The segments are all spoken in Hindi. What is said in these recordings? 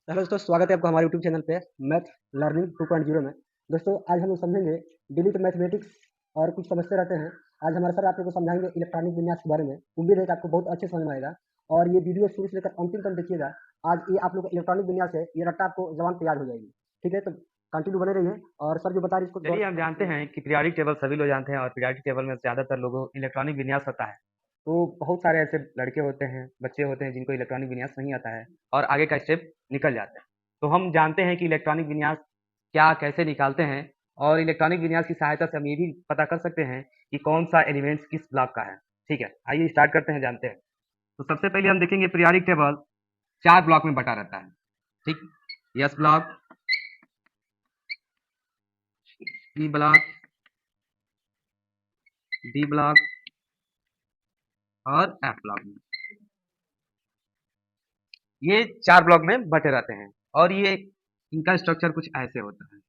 हेलो दोस्तों, स्वागत है आपका हमारे यूट्यूब चैनल पे मैथ लर्निंग 2.0 में। दोस्तों, आज हम लोग समझेंगे डिलीट मैथमेटिक्स और कुछ समझते रहते हैं। आज हमारे सर आप लोग को समझाएंगे इलेक्ट्रॉनिक विन्यास के बारे में। उम्मीद है कि आपको बहुत अच्छे समझ में आएगा और ये वीडियो शुरू से लेकर अंतिम तक देखिएगा। आज ये आप लोग का इलेक्ट्रॉनिक विन्यास है, ये रट्टा आपको जबान पे याद हो जाएगी। ठीक है, तो कंटिन्यू बने रहिए और सर जो बता रहे इसको चलिए हम जानते हैं कि पीरियोडिक टेबल सभी लोग जानते हैं और पीरियोडिक टेबल में ज़्यादातर लोगों इलेक्ट्रॉनिक विन्यास होता है। तो बहुत सारे ऐसे लड़के होते हैं, बच्चे होते हैं जिनको इलेक्ट्रॉनिक विन्यास नहीं आता है और आगे का स्टेप निकल जाते हैं। तो हम जानते हैं कि इलेक्ट्रॉनिक विन्यास क्या कैसे निकालते हैं और इलेक्ट्रॉनिक विन्यास की सहायता से हम ये भी पता कर सकते हैं कि कौन सा एलिमेंट्स किस ब्लॉक का है। ठीक है, आइए स्टार्ट करते हैं, जानते हैं। तो सबसे पहले हम देखेंगे पीरियोडिक टेबल 4 ब्लॉक में बटा रहता है। ठीक, s block, c block, d block और एफ ब्लॉक में। ये 4 ब्लॉक में बटे रहते हैं और ये इनका स्ट्रक्चर कुछ ऐसे होता है।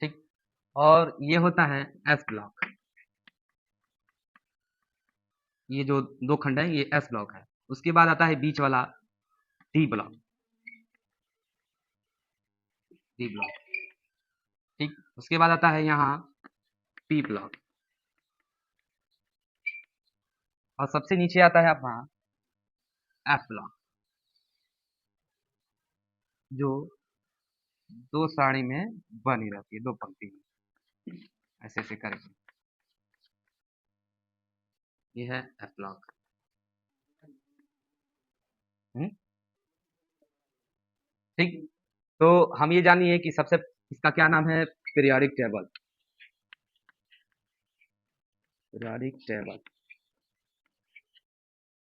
ठीक, और ये होता है एस ब्लॉक। ये जो 2 खंड है ये एस ब्लॉक है। उसके बाद आता है बीच वाला डी ब्लॉक, डी ब्लॉक। ठीक, उसके बाद आता है यहाँ पी ब्लॉक और सबसे नीचे आता है अपना एफ ब्लॉक, जो 2 सारणी में बनी रहती है, 2 पंक्ति में ऐसे ऐसे करके। ये है एफ ब्लॉक। ठीक, तो हम ये जानिए कि सबसे इसका क्या नाम है, periodic table. Periodic table,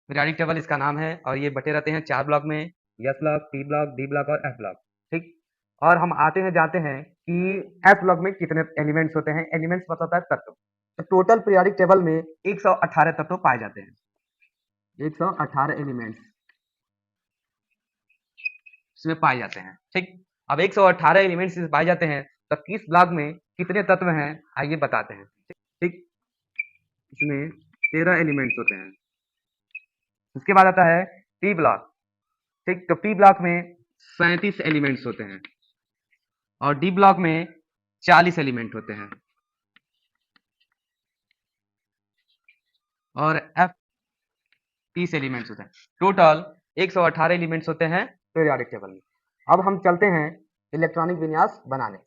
periodic table इसका नाम है और ये बटे रहते हैं 4 ब्लॉक में, S block, P block, d block और एफ ब्लॉक। ठीक, और हम आते हैं जाते हैं कि एफ ब्लॉक में कितने एलिमेंट्स होते हैं। एलिमेंट्स मतलब होता है तत्व। तो टोटल पीरियोडिक टेबल में 118 तत्व पाए जाते हैं, 118 एलिमेंट्स इसमें पाए जाते हैं। ठीक, अब 118 एलिमेंट्स पाए जाते हैं तो किस ब्लॉक में कितने तत्व हैं आइए बताते हैं। ठीक, इसमें 13 एलिमेंट्स होते हैं। उसके बाद आता है पी ब्लॉक। ठीक, तो पी ब्लॉक में 37 एलिमेंट्स होते हैं और डी ब्लॉक में 40 एलिमेंट होते हैं और एफ 30 एलिमेंट्स होते हैं। टोटल 118 एलिमेंट्स होते हैं पीरियोडिक टेबल में। अब हम चलते हैं इलेक्ट्रॉनिक विन्यास बनाने।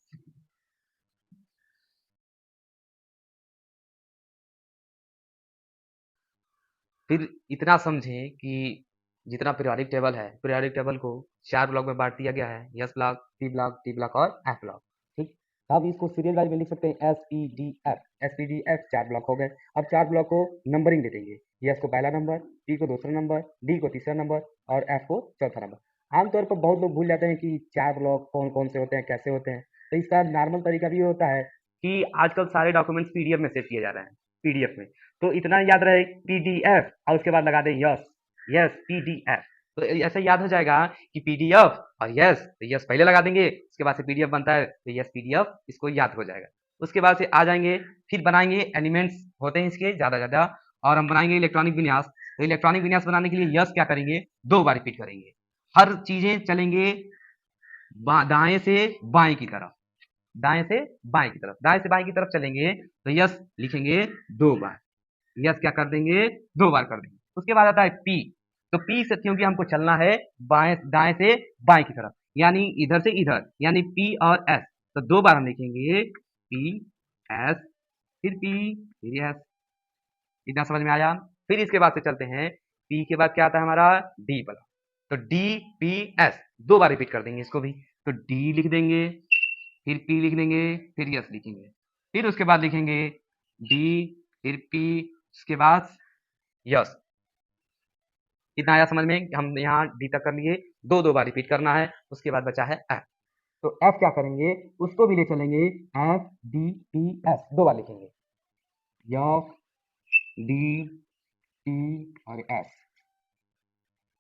फिर इतना समझें कि जितना पीरियोडिक टेबल है, पीरियोडिक टेबल को 4 ब्लॉक में बांट दिया गया है, S block, P block, T block और एफ ब्लॉक। ठीक, अब इसको सीरियल वाइज में लिख सकते हैं, S P D F. S P D F 4 block हो गए। अब 4 ब्लॉक को नंबरिंग दे देंगे, एस को पहला नंबर, पी को दूसरा नंबर, डी को तीसरा नंबर और एफ को चौथा नंबर। आमतौर पर बहुत लोग भूल जाते हैं कि 4 ब्लॉक कौन कौन से होते हैं, कैसे होते हैं। तो इसका नॉर्मल तरीका भी होता है कि आजकल सारे डॉक्यूमेंट्स पीडीएफ में सेव किए जा रहे हैं, पीडीएफ में। तो इतना याद रहे पीडीएफ और उसके बाद लगा दें यस, यस पीडीएफ। तो ऐसा याद हो जाएगा कि पीडीएफ और यस, तो यस पहले लगा देंगे, उसके बाद से पीडीएफ बनता है तो यस पीडीएफ, इसको याद हो जाएगा। उसके बाद से आ जाएंगे, फिर बनाएंगे एलिमेंट्स होते हैं इसके ज्यादा ज्यादा और हम बनाएंगे इलेक्ट्रॉनिक विन्यास। तो इलेक्ट्रॉनिक विन्यास बनाने के लिए यस क्या करेंगे, 2 बार रिपीट करेंगे। हर चीजें चलेंगे दाएं से बाएं की तरफ, दाएं से बाएं की तरफ, दाएं से बाएं की तरफ चलेंगे तो यस लिखेंगे 2 बार। यस क्या कर देंगे, 2 बार कर देंगे। उसके बाद आता है पी। तो पी से क्योंकि हमको चलना है बाएं दाएं से बाएं की तरफ, यानी इधर से इधर, यानी पी और एस। तो 2 बार हम लिखेंगे पी एस, फिर पी, फिर एस। इतना समझ में आया। फिर इसके बाद से चलते हैं, पी के बाद क्या आता है हमारा, डी वाला। तो डी पी एस 2 बार रिपीट कर देंगे इसको भी। तो डी लिख देंगे, फिर पी लिख देंगे, फिर एस लिखेंगे, फिर उसके बाद लिखेंगे डी, फिर पी, उसके बाद यस। इतना आया समझ में, हम यहाँ डी तक कर लिए, 2 बार रिपीट करना है। उसके बाद बचा है एफ। तो एफ क्या करेंगे, उसको भी ले चलेंगे, एफ डी पी एस 2 बार लिखेंगे, एफ डी पी और एस।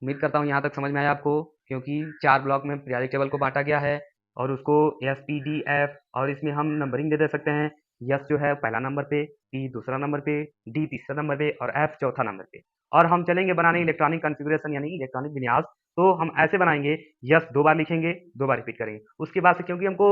उम्मीद करता हूँ यहाँ तक समझ में आया आपको। क्योंकि 4 ब्लॉक में पीरियोडिक टेबल को बाँटा गया है और उसको एस, पी, डी, एफ और इसमें हम नंबरिंग दे सकते हैं। एस जो है पहला नंबर पे, पी दूसरा नंबर पे, डी तीसरा नंबर पे और एफ चौथा नंबर पे। और हम चलेंगे बनाने इलेक्ट्रॉनिक कॉन्फ़िगरेशन यानी इलेक्ट्रॉनिक विन्यास, तो हम ऐसे बनाएँगे, एस 2 बार लिखेंगे, 2 बार रिपीट करेंगे। उसके बाद से क्योंकि हमको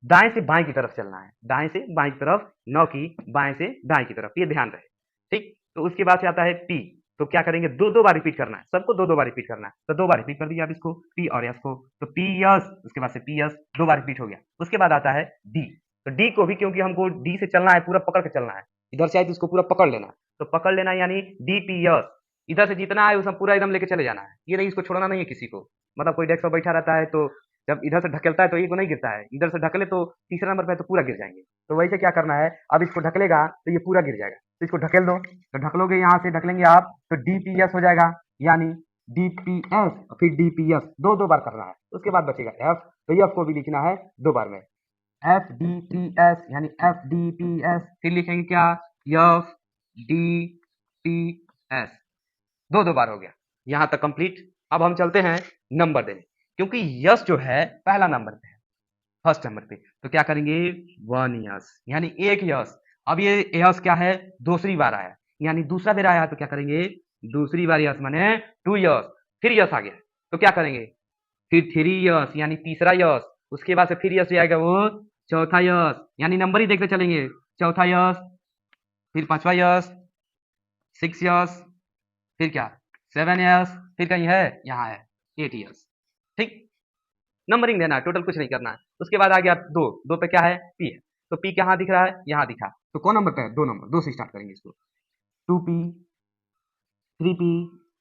दाएँ से बाएँ की तरफ चलना है, दाएँ से बाएँ की तरफ, ना कि बाएँ से दाएँ की तरफ, ये ध्यान रहे, ठीक? तो उसके बाद से आता है पी, तो क्या करेंगे 2-2 बार रिपीट करना है, सबको 2-2 बार रिपीट करना है। तो 2 बार रिपीट कर दिया अब इसको पी और एस को, तो पी एस, उसके बाद से पी एस 2 बार रिपीट हो गया। उसके बाद आता है डी, तो डी को भी क्योंकि हमको डी से चलना है, पूरा पकड़ के चलना है। इधर से आए तो इसको पूरा पकड़ लेना है, तो पकड़ लेना है यानी डी पी एस। इधर से जितना आए उसमें पूरा एकदम लेके चले जाना है, ये नहीं इसको छोड़ना नहीं है किसी को। मतलब कोई डेस्क पर बैठा रहता है तो जब इधर से ढकेलता है तो एक को नहीं गिरता है, इधर से ढकेले तो तीसरा नंबर पे है तो पूरा गिर जाएंगे। तो वैसे क्या करना है, अब इसको ढकेलेगा तो ये पूरा गिर जाएगा, तो इसको ढकेल दो, तो ढकलोगे यहाँ से ढकलेंगे आप तो डीपीएस हो जाएगा, यानी डीपीएस फिर डीपीएस 2-2 बार करना है। उसके बाद बचेगा एफ, तो एफ को भी लिखना है 2 बार में, एफ डी पी एस यानी एफ डी पी एस, फिर लिखेंगे क्या एफ डी पी एस, 2-2 बार हो गया। यहाँ तक कंप्लीट। अब हम चलते हैं नंबर देने, क्योंकि यस जो है पहला नंबर पे है, फर्स्ट नंबर पे, तो क्या करेंगे 1 यस यानी 1 यस। अब ये यस क्या है, दूसरी बार आया यानी दूसरा बेर आया, तो क्या करेंगे दूसरी बार यस माने 2 यस, फिर यस आ गया तो क्या करेंगे फिर 3 यस यानी तीसरा यस, उसके बाद से फिर यस आएगा वो चौथा यस, यानी नंबर ही देखते चलेंगे, चौथा यस, फिर पांचवा यस, 6 यस, फिर क्या 7 यस, फिर कहीं है यहाँ है 8 यस, ठीक। नंबरिंग देना है, टोटल कुछ नहीं करना है। उसके बाद आ गया 2, 2 पे क्या है पी है, तो पी कहाँ दिख रहा है, यहाँ दिखा, तो कौन नंबर पे है 2 नंबर, 2 से स्टार्ट करेंगे इसको, 2p 3p,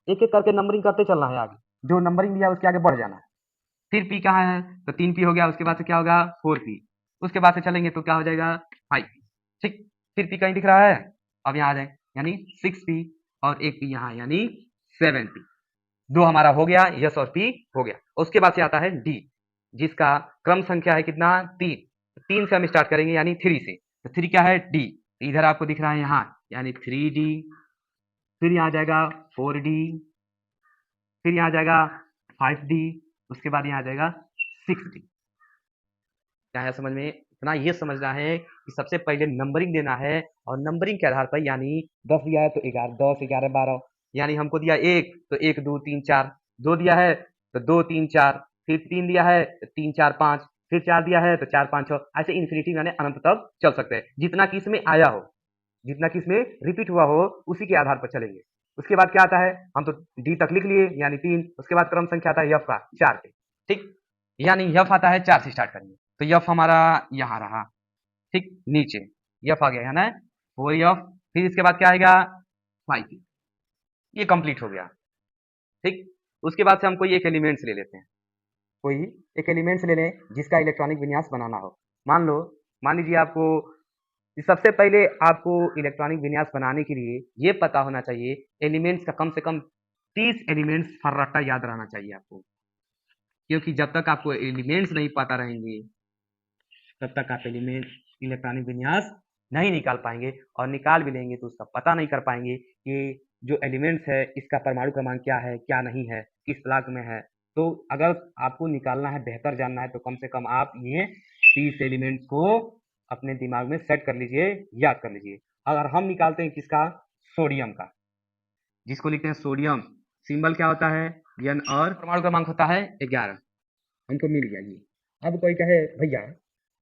एक एक करके नंबरिंग करते चलना है आगे, जो नंबरिंग दिया है उसके आगे बढ़ जाना है। फिर पी कहाँ है, तो 3p हो गया, उसके बाद से क्या होगा 4p, उसके बाद से चलेंगे तो क्या हो जाएगा 5p, ठीक। फिर p कहीं दिख रहा है, अब यहाँ आ जाए यानी 6p और एक p यहाँ यानी 7p, 2 हमारा हो गया, यस और पी हो गया। उसके बाद से आता है डी, जिसका क्रम संख्या है कितना 3, 3 से हम स्टार्ट करेंगे यानी 3 से, तो 3 क्या है डी, इधर आपको दिख रहा है यहाँ यानी 3D, फिर यहाँ आ जाएगा 4D, फिर यहाँ आ जाएगा 5D, उसके बाद यहाँ आ जाएगा 6D। क्या है समझ में, इतना ये समझना है कि सबसे पहले नंबरिंग देना है और नंबरिंग के आधार पर, यानी 10 दिया है तो 11, 10 11 12, यानी हमको दिया 1 तो 1 2 3 4, 2 दिया है तो 2 3 4, फिर 3 दिया है तो 3 4 5, फिर 4 दिया है तो 4 5 6, ऐसे इन्फिनिटी यानी अनंत तक चल सकते हैं, जितना कि इसमें आया हो, जितना कि इसमें रिपीट हुआ हो उसी के आधार पर चलेंगे। उसके बाद क्या आता है, हम तो डी तक लिख लिए यानी 3, उसके बाद क्रम संख्या आता है एफ का 4 पे, ठीक, यानी एफ आता है 4 से स्टार्ट करेंगे, तो एफ हमारा यहाँ रहा, ठीक, नीचे एफ आ गया है ना, वो एफ, फिर इसके बाद क्या आएगा 5, ये कंप्लीट हो गया, ठीक। उसके बाद से हम कोई एक एलिमेंट्स ले लेते हैं, कोई एक एलिमेंट्स ले लें जिसका इलेक्ट्रॉनिक विन्यास बनाना हो। मान लीजिए आपको सबसे पहले आपको इलेक्ट्रॉनिक विन्यास बनाने के लिए ये पता होना चाहिए एलिमेंट्स का कम से कम 30 एलिमेंट्स फर्राटा याद रहना चाहिए आपको, क्योंकि जब तक आपको एलिमेंट्स नहीं पता रहेंगे तब तक आप एलिमेंट इलेक्ट्रॉनिक विन्यास नहीं निकाल पाएंगे, और निकाल भी लेंगे तो उसका पता नहीं कर पाएंगे कि जो एलिमेंट्स है इसका परमाणु क्रमांक क्या है क्या नहीं है, किस ब्लॉक में है। तो अगर आपको निकालना है, बेहतर जानना है, तो कम से कम आप ये 30 एलिमेंट्स को अपने दिमाग में सेट कर लीजिए, याद कर लीजिए। अगर हम निकालते हैं किसका, सोडियम का, जिसको लिखते हैं सोडियम, सिंबल क्या होता है N, और परमाणु क्रमांक होता है 11, हमको मिल गया ये। अब कोई कहे भैया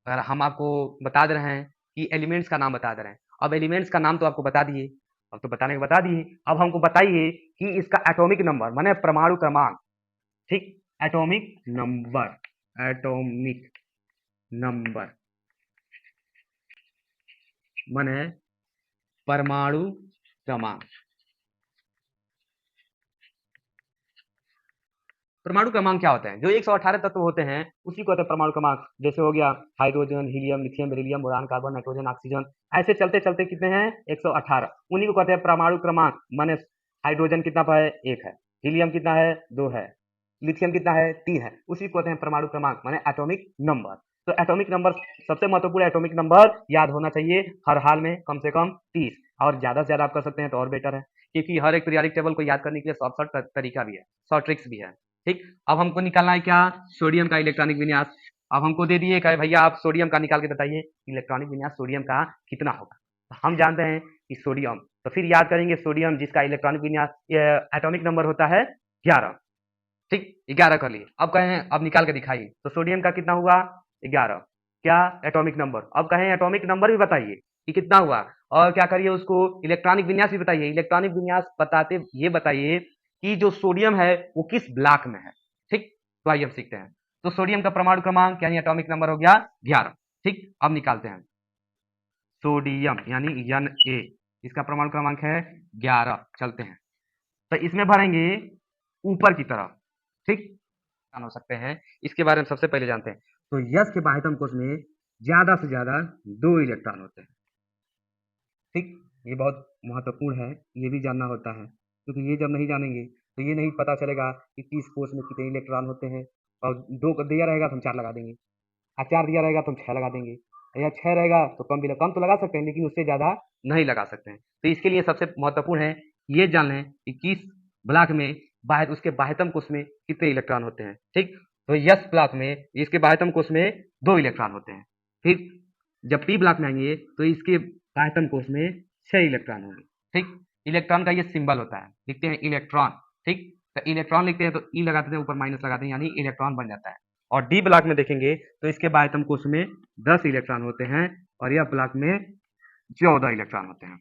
अगर हम आपको बता दे रहे हैं कि एलिमेंट्स का नाम बता दे रहे हैं, अब एलिमेंट्स का नाम तो आपको बता दिए, अब तो बताने को बता दिए, अब हमको बताइए कि इसका एटॉमिक नंबर माने परमाणु क्रमांक, ठीक, एटॉमिक नंबर, एटॉमिक नंबर माने परमाणु क्रमांक। परमाणु क्रमांक क्या होते हैं, जो 118 तत्व होते हैं उसी को होते हैं परमाणु क्रमांक। जैसे हो गया hydrogen, helium, lithium, beryllium, boron, carbon, nitrogen, oxygen, ऐसे चलते चलते कितने हैं 118, उन्हीं को कहते हैं परमाणु क्रमांक। माने हाइड्रोजन कितना है 1 है, हीलियम कितना है 2 है, लिथियम कितना है 3 है, उसी को कहते हैं परमाणु क्रमांक माने एटॉमिक नंबर। तो एटॉमिक नंबर सबसे महत्वपूर्ण एटॉमिक नंबर याद होना चाहिए हर हाल में कम से कम 30, और ज्यादा से ज्यादा आप कर सकते हैं तो और बेटर है, क्योंकि हर एक पीरियोडिक टेबल को याद करने के लिए शॉर्ट तरीका भी है, शॉर्ट ट्रिक्स भी है। ठीक, अब हमको निकालना है क्या, सोडियम का इलेक्ट्रॉनिक विन्यास। अब हमको दे दिए क्या भैया आप सोडियम का निकाल के बताइए इलेक्ट्रॉनिक विन्यास सोडियम का कितना होगा। तो हम जानते हैं कि सोडियम, तो फिर याद करेंगे सोडियम जिसका इलेक्ट्रॉनिक विन्यास एटॉमिक नंबर होता है 11। ठीक, 11 कर लिए। अब कहें अब निकाल के दिखाइए, तो सोडियम का कितना हुआ 11, क्या एटॉमिक नंबर। अब कहें एटॉमिक नंबर भी बताइए कि कितना हुआ, और क्या करिए उसको इलेक्ट्रॉनिक विन्यास भी बताइए। इलेक्ट्रॉनिक विन्यास बताते ये बताइए कि जो सोडियम है वो किस ब्लॉक में है। ठीक, तो आइए अब सीखते हैं। तो सोडियम का परमाणु क्रमांक यानी एटॉमिक नंबर हो गया 11। ठीक, अब निकालते हैं सोडियम यानी Na, इसका परमाणु क्रमांक है 11। चलते हैं तो इसमें भरेंगे ऊपर की तरफ। ठीक, हो सकते हैं इसके बारे में सबसे पहले जानते हैं। तो यस के बाह्यतम कोश में ज्यादा से ज्यादा 2 इलेक्ट्रॉन होते हैं। ठीक, ये बहुत महत्वपूर्ण है, ये भी जानना होता है, क्योंकि ये जब नहीं जानेंगे तो ये नहीं पता चलेगा कि किस कोश में कितने इलेक्ट्रॉन होते हैं। और 2 का दिया रहेगा तो हम 4 लगा देंगे, 4 दिया रहेगा तो हम 6 लगा देंगे, या 6 रहेगा तो कम तो लगा सकते हैं लेकिन उससे ज़्यादा नहीं लगा सकते हैं। तो इसके लिए सबसे महत्वपूर्ण है ये जान लें कि किस ब्लॉक में उसके बाह्यतम कोश में कितने इलेक्ट्रॉन होते हैं। ठीक, तो यस ब्लॉक में इसके बाह्यतम कोश में 2 इलेक्ट्रॉन होते हैं। फिर जब पी ब्लॉक में आएंगे तो इसके बाह्यतम कोश में 6 इलेक्ट्रॉन होंगे। ठीक, इलेक्ट्रॉन का ये सिंबल होता है, लिखते हैं इलेक्ट्रॉन। ठीक, तो इलेक्ट्रॉन लिखते हैं तो ई लगाते हैं ऊपर माइनस लगाते हैं यानी इलेक्ट्रॉन बन जाता है। और डी ब्लॉक में देखेंगे तो इसके बाह्यतम कोश में 10 इलेक्ट्रॉन होते हैं और यह ब्लॉक में 14 इलेक्ट्रॉन होते हैं।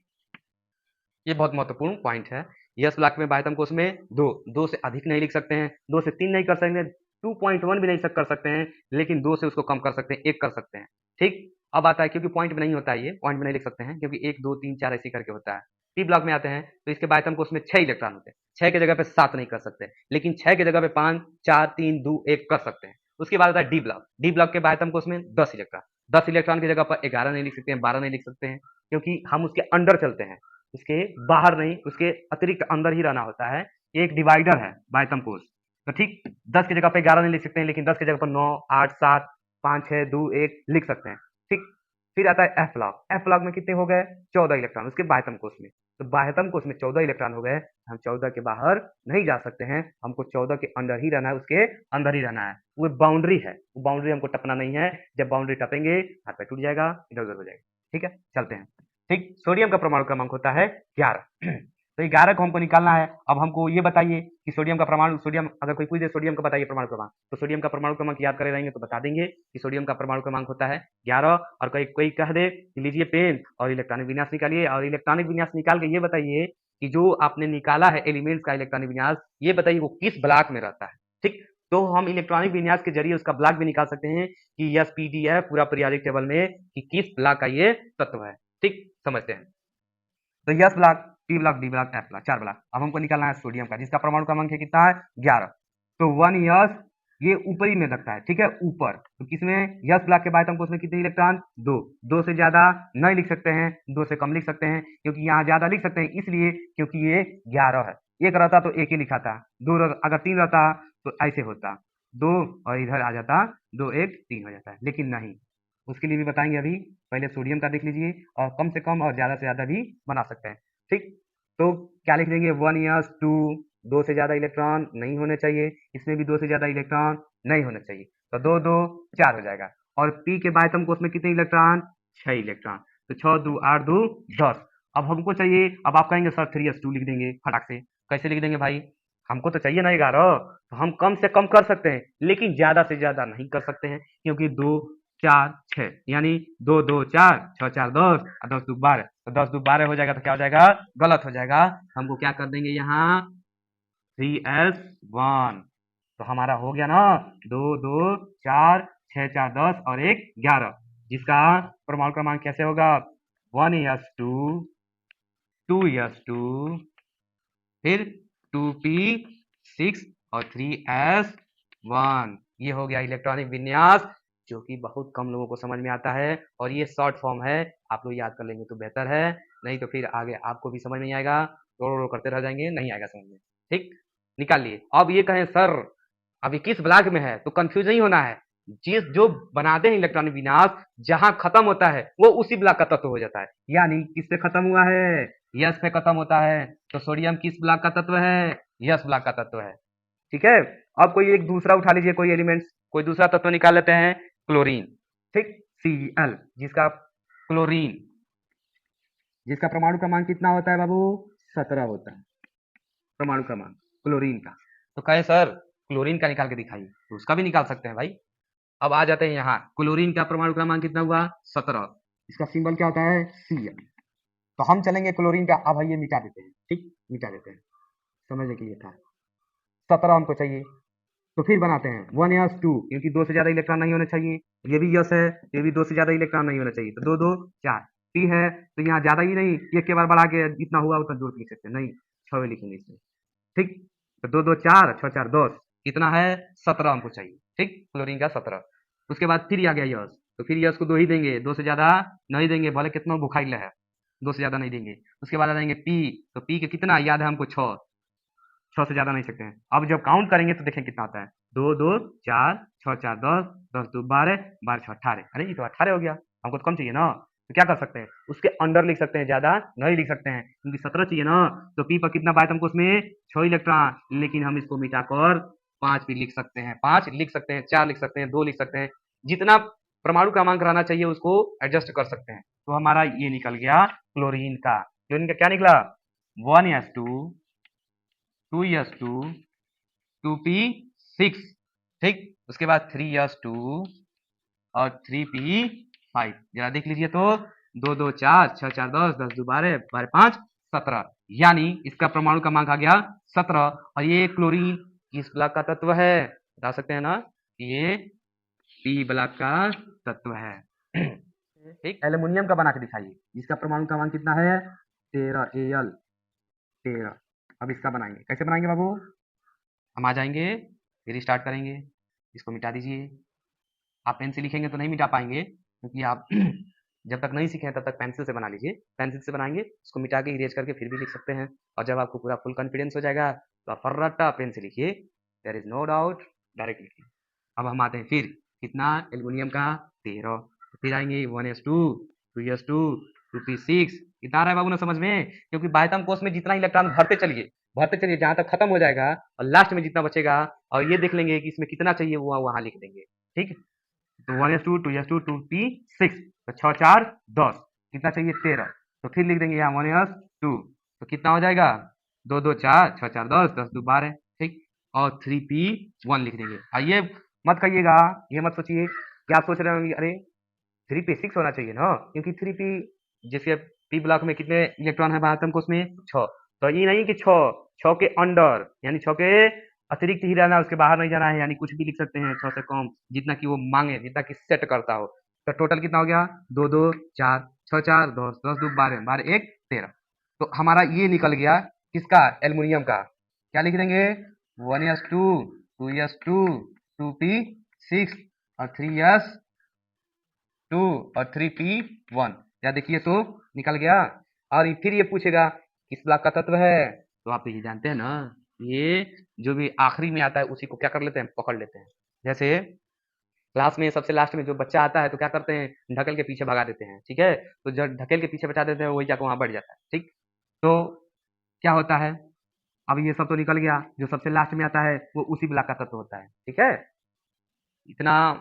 ये बहुत महत्वपूर्ण पॉइंट है। यस ब्लॉक में बाह्यतम कोश में 2 से अधिक नहीं लिख सकते हैं, 2 से 3 नहीं कर सकते, 2.1 भी नहीं कर सकते हैं, लेकिन 2 से उसको कम कर सकते हैं, 1 कर सकते हैं। ठीक, अब आता है क्योंकि पॉइंट में नहीं होता है, ये पॉइंट में नहीं लिख सकते हैं क्योंकि 1 2 3 4 ऐसे करके होता है। पी ब्लॉक में आते हैं तो इसके बाह्यतम कोश में 6 इलेक्ट्रॉन होते हैं, 6 की जगह पे 7 नहीं कर सकते, लेकिन 6 की जगह पे 5 4 3 2 1 कर सकते हैं। उसके बाद आता है डी ब्लॉक। डी ब्लॉक के बाह्यतम कोश में 10 इलेक्ट्रॉन, 10 इलेक्ट्रॉन की जगह पर 11 नहीं लिख सकते हैं, 12 नहीं लिख सकते हैं, क्योंकि हम उसके अंडर चलते हैं, उसके बाहर नहीं, उसके अतिरिक्त अंदर ही रहना होता है। ये एक डिवाइडर है बाह्यतम कोश। तो ठीक, 10 की जगह पे 11 नहीं लिख सकते हैं, लेकिन 10 की जगह पर 9 8 7 5 6 2 1 लिख सकते हैं। ठीक, फिर आता है एफ ब्लॉक। एफ ब्लॉक में कितने हो गए 14 इलेक्ट्रॉन उसके बाह्यतम कोश में। तो बाह्यतम कोश में 14 इलेक्ट्रॉन हो गए, हम 14 के बाहर नहीं जा सकते हैं, हमको 14 के अंदर ही रहना है, उसके अंदर ही रहना है। वो बाउंड्री है, वो बाउंड्री हमको टपना नहीं है। जब बाउंड्री टपेंगे हाथ पैर टूट जाएगा, इधर उधर हो जाएगा। ठीक है, चलते हैं। ठीक, सोडियम का परमाणु क्रमांक होता है 11। तो 11 को हमको निकालना है। अब हमको ये बताइए कि सोडियम का परमाणु, सोडियम अगर कोई पूछ दे सोडियम का बताइए परमाणु क्रमांक, तो सोडियम का परमाणु क्रमांक याद करे रहेंगे तो बता देंगे कि सोडियम का परमाणु क्रमांक होता है 11। और कोई कोई कह दे कि लीजिए पेन और इलेक्ट्रॉनिक विन्यास निकालिए, और इलेक्ट्रॉनिक विन्यास निकाल के ये बताइए कि जो आपने निकाला है एलिमेंट्स का इलेक्ट्रॉनिक विन्यास, ये बताइए वो किस ब्लॉक में रहता है। ठीक, तो हम इलेक्ट्रॉनिक विन्यास के जरिए उसका ब्लॉक भी निकाल सकते हैं कि यस पी डी है पूरा पीरियोडिक टेबल में कि किस ब्लॉक का ये तत्व है। ठीक, समझते हैं। तो yes block, P block, d block, F block, 4 block. अब हमको निकालना है सोडियम का जिसका परमाणु क्रमांक है कितना है 11। तो 1 यस ये ऊपरी में लगता है, ठीक है ऊपर। तो किसमें यस ब्लॉक के बाह्यतम कोश में कितने इलेक्ट्रॉन 2। 2 से ज्यादा नहीं लिख सकते हैं, 2 से कम लिख सकते हैं, क्योंकि यहाँ ज्यादा लिख सकते हैं इसलिए क्योंकि ये 11 है। 1 रहता तो 1 ही लिखा था, 2 अगर 3 रहता तो ऐसे होता 2 और इधर आ जाता 2 1 3 हो जाता है, लेकिन नहीं। उसके लिए भी बताएंगे अभी, पहले सोडियम का देख लीजिए और कम से कम और ज्यादा से ज्यादा भी बना सकते हैं। ठीक, तो क्या लिख देंगे 1 यस 2, 2 से ज्यादा इलेक्ट्रॉन नहीं होने चाहिए, इसमें भी 2 से ज्यादा इलेक्ट्रॉन नहीं होने चाहिए, तो 2 2 4 हो जाएगा। और पी के बाह्यतम कोश में कितने इलेक्ट्रॉन 6 इलेक्ट्रॉन, तो 6 2 8 2 10। अब हमको चाहिए, अब आप कहेंगे सर 3s2 लिख देंगे फटाक से, कैसे लिख देंगे भाई, हमको तो चाहिए ना 11, तो हम कम से कम कर सकते हैं लेकिन ज्यादा से ज्यादा नहीं कर सकते हैं, क्योंकि 2 4 6 यानी 2 2 4 6 4 10 और 10 2 12, तो 10 2 12 हो जाएगा, तो क्या हो जाएगा गलत हो जाएगा। हमको क्या कर देंगे यहाँ 3s1, तो हमारा हो गया ना 2 2 4 6 4 10 और 1 11, जिसका परमाणु क्रमांक कैसे होगा 1s2 2s2 फिर 2p6 और 3s1। ये हो गया इलेक्ट्रॉनिक विन्यास, जो कि बहुत कम लोगों को समझ में आता है, और ये शॉर्ट फॉर्म है, आप लोग याद कर लेंगे तो बेहतर है, नहीं तो फिर आगे आपको भी समझ नहीं आएगा, रो करते रह जाएंगे, नहीं आएगा समझ में। ठीक, निकाल लिए। अब ये कहें सर अभी किस ब्लॉक में है, तो कंफ्यूज नहीं होना है, जिस जो बनाते हैं इलेक्ट्रॉनिक विन्यास जहां खत्म होता है वो उसी ब्लॉक का तत्व हो जाता है। यानी किससे खत्म हुआ है, यस पे खत्म होता है, तो सोडियम किस ब्लॉक का तत्व है, यस ब्लॉक का तत्व है। ठीक है, अब कोई एक दूसरा उठा लीजिए, कोई एलिमेंट्स, कोई दूसरा तत्व निकाल लेते हैं, क्लोरीन, ठीक, Cl, जिसका क्लोरीन, जिसका परमाणु क्रमांक कितना होता है बाबू, 17 होता है परमाणु क्रमांक क्लोरीन का। तो कहे सर क्लोरीन का निकाल के दिखाइए, तो उसका भी निकाल सकते हैं भाई। अब आ जाते हैं यहाँ, क्लोरीन का परमाणु क्रमांक कितना हुआ, 17, इसका सिंबल क्या होता है, Cl। तो हम चलेंगे क्लोरीन का, अब ये मिटा देते हैं, ठीक, मिटा देते हैं, समझने के लिए था, 17 हमको चाहिए, तो फिर बनाते हैं 1s2, क्योंकि 2 से ज्यादा इलेक्ट्रॉन नहीं होने चाहिए, ये भी यस है, ये भी 2 से ज्यादा इलेक्ट्रॉन नहीं होना चाहिए, तो 2 2 4, पी है, तो यहाँ ज्यादा ही नहीं, एक के बार बढ़ा के जितना हुआ उतना 2 लिख सकते हैं, नहीं 6 लिखेंगे इसमें, ठीक, तो 2 2 4, 6 4 10, कितना है, 17 हमको चाहिए, ठीक, क्लोरीन का 17। उसके बाद फिर आ गया यस, तो फिर यस को 2 ही देंगे, 2 से ज्यादा नहीं देंगे, भले कितना बुखाइल है, 2 से ज्यादा नहीं देंगे। उसके बाद आ जाएंगे पी, तो पी के कितना याद है हमको, 6, 6 से ज्यादा नहीं सकते हैं। अब जब काउंट करेंगे तो देखें कितना आता है, 2 2 4, 6 4 10, 10 2 12, 12 6 18, अरे ये तो 18 हो गया, हमको तो कम चाहिए ना, तो क्या कर सकते हैं, उसके अंडर लिख सकते हैं, ज्यादा नहीं लिख सकते हैं, क्योंकि 17 चाहिए ना, तो पी पर कितना बात हमको उसमें 6 इलेक्ट्रॉन, लेकिन हम इसको मिटाकर 5 भी लिख सकते हैं, 5 लिख सकते हैं, 4 लिख सकते हैं, 2 लिख सकते हैं, जितना परमाणु क्रमांक रहना चाहिए उसको एडजस्ट कर सकते हैं। तो हमारा ये निकल गया क्लोरीन का, क्लोरीन का क्या निकला, 1s2, 2s2, 2p6, ठीक, उसके बाद 3s2 और 3p5, जरा देख लीजिए तो 2 2 4, 6 4 10, 10 2 12, 12 5 17, यानी इसका परमाणु क्रमांक आ गया 17, और ये क्लोरीन किस ब्लॉक का तत्व है, बता सकते हैं ना, ये पी ब्लॉक का तत्व है, ठीक। एल्युमिनियम का बना के दिखाइए, जिसका परमाणु क्रमांक कितना है, 13 Al 13। अब इसका बनाएंगे, कैसे बनाएंगे बाबू, हम आ जाएंगे, फिर स्टार्ट करेंगे, इसको मिटा दीजिए, आप पेन से लिखेंगे तो नहीं मिटा पाएंगे, क्योंकि आप जब तक नहीं सीखे तब तक पेंसिल से बना लीजिए, पेंसिल से बनाएंगे, इसको मिटा के इरेज करके फिर भी लिख सकते हैं, और जब आपको पूरा फुल कॉन्फिडेंस हो जाएगा तो आप फर्राटा पेन से लिखिए, there is no doubt, direct लिखिए। अब हम आते हैं फिर, कितना, एल्युमिनियम का 13, फिर आएंगे 1s2, 2s2, 2p6, कितना आ रहा है बाबू ना समझ में, क्योंकि बायतम कोष में जितना इलेक्ट्रॉन भरते चलिए जहां तक खत्म हो जाएगा, और लास्ट में जितना बचेगा, और ये देख लेंगे कि इसमें कितना चाहिए वो वहां लिख देंगे, ठीक। तो 1s2, 2s2, 2p6, तो 6 4 10, कितना चाहिए, 13, तो फिर लिख देंगे यहाँ 1s2, तो कितना हो जाएगा, 2 2 4, 6 4 10, 10 2 12, ठीक, और 3p1 लिख देंगे। ये मत कहिएगा, ये मत सोचिए कि आप सोच रहे होंगे अरे 3p6 होना चाहिए ना, क्योंकि 3p, जैसे पी ब्लॉक में कितने इलेक्ट्रॉन है भारतम कोष में, 6, तो ये नहीं कि 6 के अंडर, यानी 6 के अतिरिक्त ही रहना है, उसके बाहर नहीं जाना है, यानी कुछ भी लिख सकते हैं 6 से कम, जितना कि वो मांगे, जितना कि सेट करता हो। तो टोटल कितना हो गया, 2 2 4, 6 4 10, 10 2 12, 12 1 13, तो हमारा ये निकल गया किसका, एल्युमिनियम का। क्या लिख देंगे, 1s2, 2s2, 2p6 और 3s2 और 3p1, या देखिए तो निकल गया। और फिर ये पूछेगा किस ब्लॉक का तत्व है, तो आप ये जानते हैं ना, ये जो भी आखिरी में आता है उसी को क्या कर लेते हैं, पकड़ लेते हैं। जैसे क्लास में सबसे लास्ट में जो बच्चा आता है तो क्या करते हैं, ढकेल के पीछे भगा देते हैं, ठीक है, तो जब ढकेल के पीछे बचा देते हैं वही जाकर वहां बढ़ जाता है, ठीक। तो क्या होता है, अब ये सब तो निकल गया, जो सबसे लास्ट में आता है वो उसी ब्लॉक का तत्व होता है, ठीक है। इतना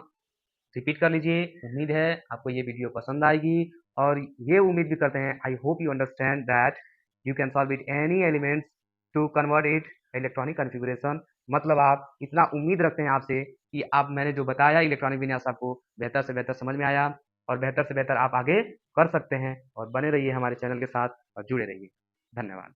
रिपीट कर लीजिए, उम्मीद है आपको ये वीडियो पसंद आएगी, और ये उम्मीद भी करते हैं, I hope you understand that you can solve it any elements to convert it electronic configuration. मतलब आप इतना उम्मीद रखते हैं आपसे कि आप, मैंने जो बताया इलेक्ट्रॉनिक विन्यास आपको बेहतर से बेहतर समझ में आया, और बेहतर से बेहतर आप आगे कर सकते हैं, और बने रहिए हमारे चैनल के साथ और जुड़े रहिए। धन्यवाद।